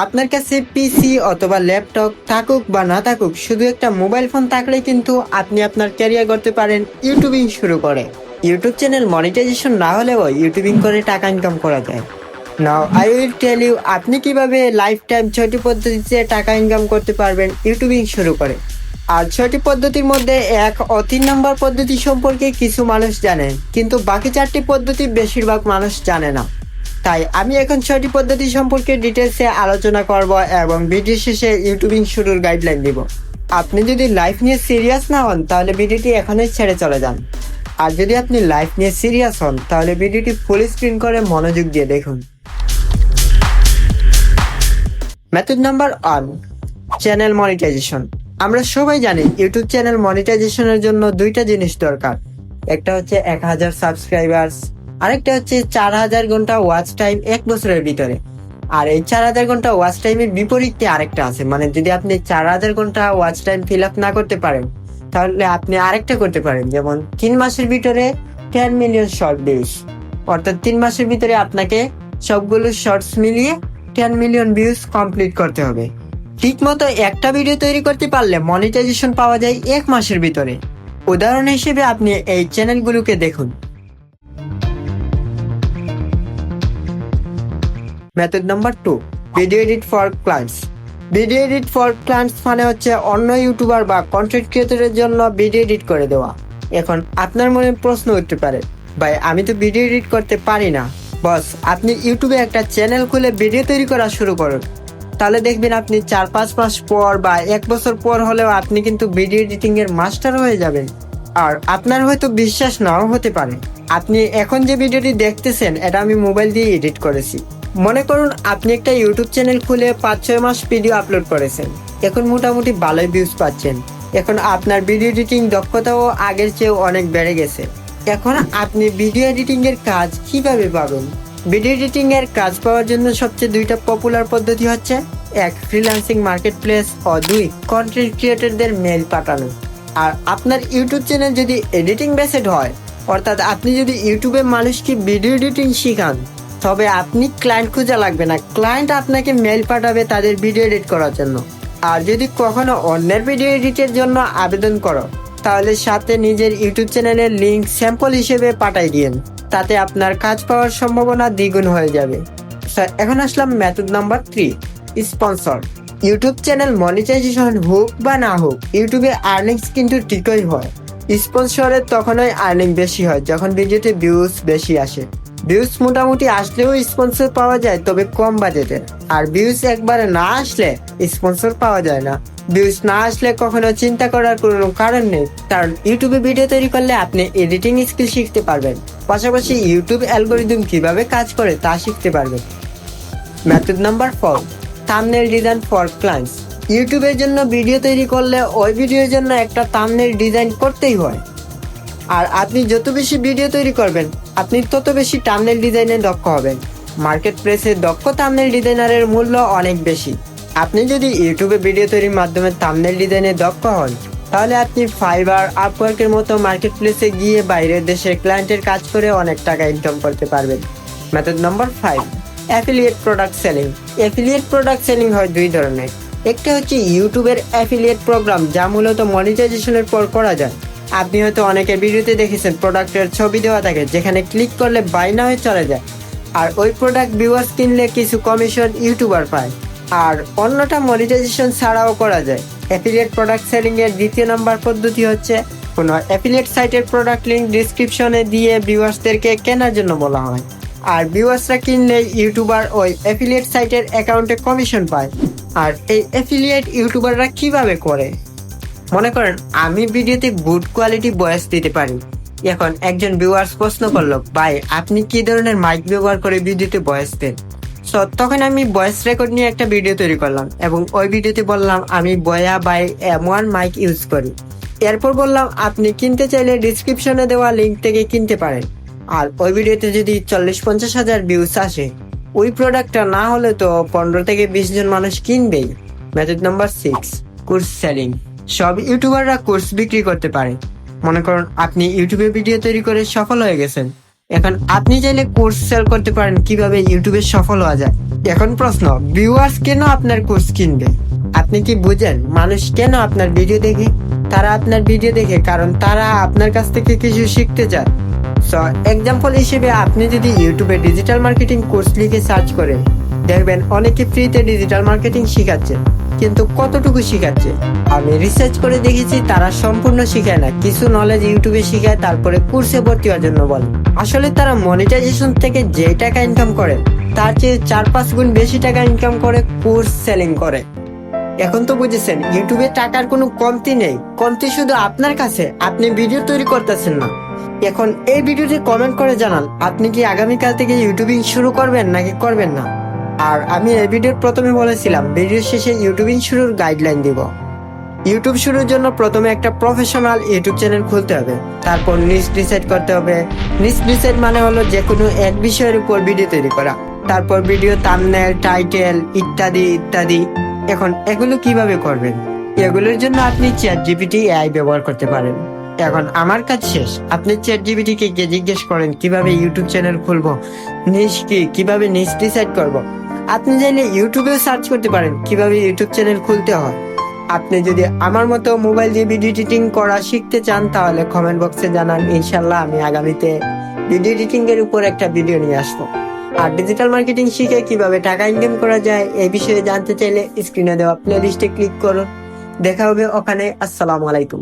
আপনার কাছে পিসি অথবা ল্যাপটপ থাকুক বা না থাকুক, শুধু একটা মোবাইল ফোন থাকলে কিন্তু আপনি আপনার ক্যারিয়ার করতে পারেন ইউটিউবিং শুরু করে। ইউটিউব চ্যানেল মনিটাইজেশন না হলেও ইউটিউবিং করে টাকা ইনকাম করা যায়। Now I will tell you আপনি কিভাবে লাইফ টাইম 6টি পদ্ধতিতে টাকা ইনকাম করতে পারবেন ইউটিউবিং শুরু করে। আর 6টি পদ্ধতির মধ্যে 1 ও 3 নম্বর পদ্ধতি সম্পর্কে কিছু মানুষ জানে, কিন্তু বাকি 4টি পদ্ধতি বেশিরভাগ মানুষ জানে না। তাই আমি এখন 6টি পদ্ধতি সম্পর্কে ডিটেলসে আলোচনা করব এবং ভিডিও শেষে ইউটিউবিং শুরুর গাইডলাইন দিব। আপনি যদি লাইফ নিয়ে সিরিয়াস না হন তাহলে ভিডিওটি এখনই ছেড়ে চলে যান। আর যদি আপনি লাইফ নিয়ে সিরিয়াস হন তাহলে ভিডিওটি ফুল স্ক্রিন করে মনোযোগ দিয়ে দেখুন। Method number 1, channel monetisation. আমরা সবাই জানি ইউটিউব চ্যানেল মনিটাইজেশনের জন্য দুইটা জিনিস দরকার। একটা হচ্ছে 1000 সাবস্ক্রাইবার্স, আরেকটা হচ্ছে 4000 ঘন্টা ওয়াচ টাইম 1 বছরের ভিতরে। আর এই 4000 ঘন্টা ওয়াচ টাইমের বিপরীতে আরেকটা আছে, মানে যদি আপনি 4000 ঘন্টা ওয়াচ টাইম ফিল আপ না করতে পারেন তাহলে আপনি আরেকটা করতে পারেন, যেমন 3 মাসের ভিতরে 10 মিলিয়ন শর্ট ভিউজ। অর্থাৎ 3 মাসের ভিতরে আপনাকে সবগুলো শর্টস মিলিয়ে 10 মিলিয়ন ভিউজ কমপ্লিট করতে হবে। ঠিক মতো একটা ভিডিও তৈরি করতে পারলে মনিটাইজেশন পাওয়া যায় 1 মাসের ভিতরে। উদাহরণ হিসেবে আপনি এই চ্যানেলগুলোকে দেখুন। Method number 2, video edit for clients. Video edit for clients মানে হচ্ছে অন্য ইউটিউবার বা কন্টেন্ট ক্রিয়েটরের জন্য ভিডিও এডিট করে দেওয়া। এখন আপনার মনে প্রশ্ন উঠতে পারে, ভাই আমি তো ভিডিও এডিট করতে পারি না। বস, আপনি ইউটিউবে একটা চ্যানেল খুলে ভিডিও তৈরি করা শুরু করুন, তাহলে দেখবেন আপনি 4-5 মাস পর বা 1 বছর পর হলেও আপনি কিন্তু ভিডিও এডিটিং এর মাস্টার হয়ে যাবেন। আর আপনার হয়তো বিশ্বাস নাও হতে পারে, আপনি এখন যে ভিডিওটি দেখতেছেন এটা আমি মোবাইল দিয়ে এডিট করেছি। মনে করুন আপনি একটা ইউটিউব চ্যানেল খুলে 5-6 মাস ভিডিও আপলোড করেছেন, এখন মোটামুটি ভালোই ভিউজ পাচ্ছেন। এখন আপনার ভিডিও এডিটিং দক্ষতাও আগের চেয়েও অনেক বেড়ে গেছে। এখন আপনি ভিডিও এডিটিং এর কাজ কিভাবে পাবেন? ভিডিও এডিটিং এর কাজ পাওয়ার জন্য সবচেয়ে 2টা পপুলার পদ্ধতি হচ্ছে 1, ফ্রিল্যান্সিং মার্কেট প্লেস, ও 2, কন্টেন্ট ক্রিয়েটরদের মেইল পাঠানো। আর আপনার ইউটিউব চ্যানেল যদি এডিটিং বেসড হয়, অর্থাৎ আপনি যদি ইউটিউবে মানুষকে ভিডিও এডিটিং শিখান, তবে আপনি ক্লায়েন্ট খোঁজা লাগবে না, ক্লায়েন্ট আপনাকে মেইল পাঠাবে তাদের ভিডিও এডিট করার জন্য। আর যদি কখনো অন্যের ভিডিও এডিটের জন্য আবেদন করো তাহলে সাথে নিজের ইউটিউব চ্যানেলের লিংক স্যাম্পল হিসেবে পাঠাই দিন, তাতে আপনার কাজ পাওয়ার সম্ভাবনা দ্বিগুণ হয়ে যাবে। এখন আসলাম method number 3, sponsor. YouTube channel monetisation হোক বা না হোক, ইউটিউবে আর্নিংস কিন্তু ঠিকই হয়। স্পন্সরের তখনই আর্নিং বেশি হয় যখন ভিডিওতে ভিউজ বেশি আসে। ভিউজ মোটামুটি আসলেও স্পন্সর পাওয়া যায়, তবে কম বাজেটের। আর ভিউজ একবারে না আসলে স্পন্সর পাওয়া যায় না। ভিউজ না আসলে কখনো চিন্তা করার কোনো কারণ নেই, কারণ ইউটিউবে ভিডিও তৈরি করলে আপনি এডিটিং স্কিল শিখতে পারবেন, পাশাপাশি ইউটিউব অ্যালগরিদম কিভাবে কাজ করে তা শিখতে পারবেন। Method number 4, thumbnail design for clients. ইউটিউবের জন্য ভিডিও তৈরি করলে ওই ভিডিওর জন্য একটা থাম্বনেল ডিজাইন করতেই হয়। আর আপনি যত বেশি ভিডিও তৈরি করবেন আপনি তত বেশি থাম্বনেল ডিজাইনে দক্ষ হবেন। মার্কেট প্লেসে দক্ষ থাম্বনেল ডিজাইনারের মূল্য অনেক বেশি। আপনি যদি ইউটিউবে ভিডিও তৈরির মাধ্যমে থাম্বনেল ডিজাইনে দক্ষ হন তাহলে আপনি ফাইবার, আপওয়ার্কের মতো মার্কেট প্লেসে গিয়ে বাইরের দেশের ক্লায়েন্টের কাজ করে অনেক টাকা ইনকাম করতে পারবেন। Method number 5, affiliate product selling. Affiliate product selling হয় 2 ধরনের। একটা হচ্ছে ইউটিউবের অ্যাফিলিয়েট প্রোগ্রাম, যা মূলত মনিটাইজেশনের পর করা যায়। আপনি হয়তো অনেকের ভিডিওতে দেখেছেন প্রোডাক্টের ছবি দেওয়া থাকে, যেখানে ক্লিক করলে বাই না হয়ে চলে যায়। আর ওই প্রোডাক্ট ভিউয়ার্স কিনলে কিছু কমিশন ইউটিউবার পায়। আর অন্যটা মনিটাইজেশন ছাড়াও করা যায়। অ্যাফিলিয়েট প্রোডাক্ট সেলিং এর 2য় নম্বর পদ্ধতি হচ্ছে কোনো অ্যাফিলিয়েট সাইটের প্রোডাক্ট লিঙ্ক ডিসক্রিপশনে দিয়ে ভিউয়ার্সদেরকে কেনার জন্য বলা হয়। আর ভিউয়ার্সরা কিনলে ইউটিউবার ওই অ্যাফিলিয়েট সাইটের অ্যাকাউন্টে কমিশন পায়। আর এই অ্যাফিলিয়েট ইউটিউবাররা কিভাবে করে? মনে করেন আমি ভিডিওতে গুড কোয়ালিটি ভয়েস দিতে পারি। এখন একজন ভিউয়ার্স প্রশ্ন করলো, ভাই আপনি কি ধরনের মাইক ব্যবহার করে ভিডিওতে ভয়েস দেন? তখন আমি ভয়েস রেকর্ড নিয়ে একটা ভিডিও তৈরি করলাম এবং ওই ভিডিওতে বললাম আমি বয়া বাই M1 মাইক ইউজ করি। এরপর বললাম আপনি কিনতে চাইলে ডিসক্রিপশনে দেওয়া লিঙ্ক থেকে কিনতে পারেন। আর ওই ভিডিওতে যদি 40-50 হাজার ভিউজ আসে, ওই প্রোডাক্টটা না হলে তো 15 থেকে 20 জন মানুষ কিনবেই। Method number 6, course selling. সব ইউটিউবাররা কোর্স বিক্রি করতে পারে। মনে করুন আপনি ইউটিউবে ভিডিও তৈরি করে সফল হয়ে গেছেন, এখন আপনি চাইলে কোর্স সেল করতে পারেন কিভাবে ইউটিউবে সফল হওয়া যায়। এখন প্রশ্ন, ভিউয়ার্স কেন আপনার কোর্স কিনবে? আপনি কি বুঝেন মানুষ কেন আপনার ভিডিও দেখে? তারা আপনার ভিডিও দেখে কারণ তারা আপনার কাছ থেকে কিছু শিখতে চায়। সো এক্সাম্পল হিসেবে আপনি যদি ইউটিউবে ডিজিটাল মার্কেটিং কোর্স লিখে সার্চ করেন, দেখবেন অনেকে ফ্রিতে ডিজিটাল মার্কেটিং শিখাচ্ছে, কিন্তু কতটুকু শিখাচ্ছে? আমি রিসার্চ করে দেখেছি তারা সম্পূর্ণ শিখায় না, কিছু নলেজ ইউটিউবে শিখায় তারপরে কোর্সে ভর্তি হওয়ার জন্য বলে। আসলে তারা মনিটাইজেশন থেকে যে টাকা ইনকাম করে তার চেয়ে 4-5 গুণ বেশি টাকা ইনকাম করে কোর্স সেলিং করে। এখন তো বুঝেছেন ইউটিউবে টাকার কোনো কমতি নেই, কমতি শুধু আপনার কাছে, আপনি ভিডিও তৈরি করতেছেন না। এখন এই ভিডিওতে কমেন্ট করে জানান আপনি কি আগামীকাল থেকে ইউটিউবিং শুরু করবেন নাকি করবেন না। আর আমি এই ভিডিওর প্রথমে বলেছিলাম ভিডিও শেষে ইউটিউবিং শুরুর গাইডলাইন দিব। ইউটিউব শুরুর জন্য প্রথমে একটা প্রফেশনাল ইউটিউব চ্যানেল খুলতে হবে, তারপর নিশ ডিসাইড করতে হবে। নিশ ডিসাইড মানে হলো যে কোনো এক বিষয়ের উপর ভিডিও তৈরি করা, তারপর ভিডিও থাম্বনেল, টাইটেল ইত্যাদি ইত্যাদি। এখন এগুলো কিভাবে করবেন? এগুলোর জন্য আপনি চ্যাটজিপিটি এআই ব্যবহার করতে পারেন। এখন আমার কাজ শেষ, আপনি চ্যাটজিপিটি কে গিয়ে জিজ্ঞেস করেন কিভাবে ইউটিউব চ্যানেল খুলবো, নিশ কি, কিভাবে নিশ ডিসাইড করব। আপনি চাইলে ইউটিউবেও সার্চ করতে পারেন কিভাবে ইউটিউব চ্যানেল খুলতে হয়। আপনি যদি আমার মতো মোবাইল দিয়ে ভিডিও এডিটিং করা শিখতে চান তাহলে কমেন্ট বক্সে জানান, ইনশাল্লাহ আমি আগামীতে ভিডিও এডিটিং এর উপর একটা ভিডিও নিয়ে আসবো। আর ডিজিটাল মার্কেটিং শিখে কিভাবে টাকা ইনকাম করা যায় এই বিষয়ে জানতে চাইলে স্ক্রিনে দেওয়া প্লে লিস্টে ক্লিক করুন। দেখা হবে ওখানে। আসসালামু আলাইকুম।